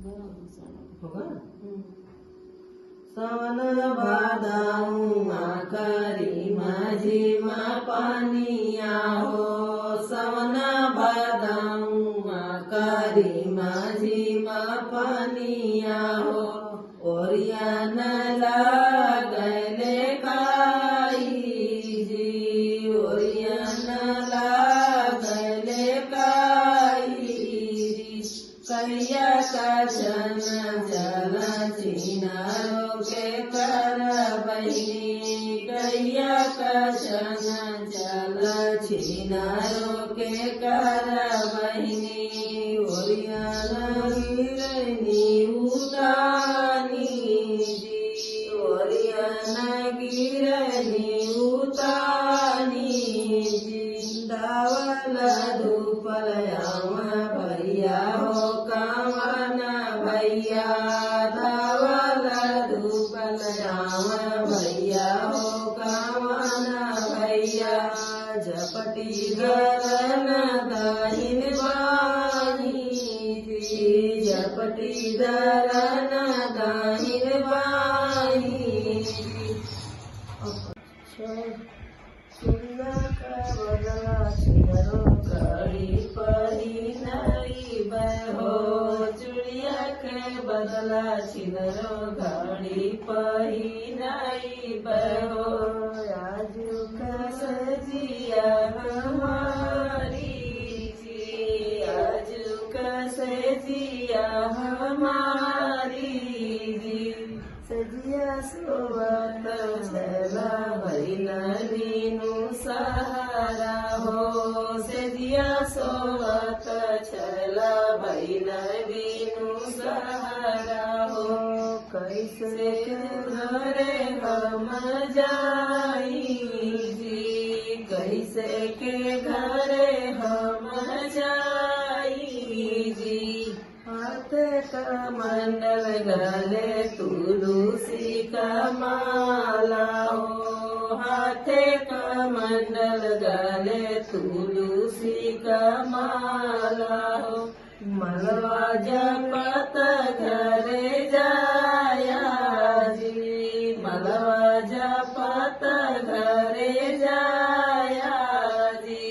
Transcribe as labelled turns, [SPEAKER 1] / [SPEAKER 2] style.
[SPEAKER 1] સવન ભાદઉં આખરી माझीમાં પાનિયા હો સવન ભાદઉં આખરી माझीમાં પાનિયા હો ઓરિયાન લાગલે કાઈજી ઓરિયાન લાગલે કાઈજી કૈયા કાચન જલ ચિનારો કે કર બૈની કૈયા કાચન જલ ચિનારો કે કર બૈની ઓરિયાન ગીરની ઉતાની ઓરિયાન ગીરની ઉતાની દાવલ ધૂપલયામાં ભૈયા હો કામના ભૈયા દાવલ ધૂપલયામાં ભૈયા હો કામના ભૈયા ઝપટી ધરન દાહિન બાની ઝપટી ધરન દાહિન બાની બદલા ચિનરો કડી પડી નઈ બહો ચુડિયા કે બદલા ચિનરો ઘડી પડી નઈ બહો આજુ કસજિયા હમારી આજુ કસજિયા હમારી સજિયા સોવત છેલા ભૈનવીનું સહારા હો સજિયા સોવત છેલા ભૈનવીનું સહારા હો કૈસે ઘરે હમ જાઈજી કૈસે કે ઘરે હમ જાઈજી हाथ कमंडल गले तुलसी का माला हो हाथ कमंडल गले तुलसी का माला हो मलवा जपत घरे जाया जी मलवा जपत घरे जाया जी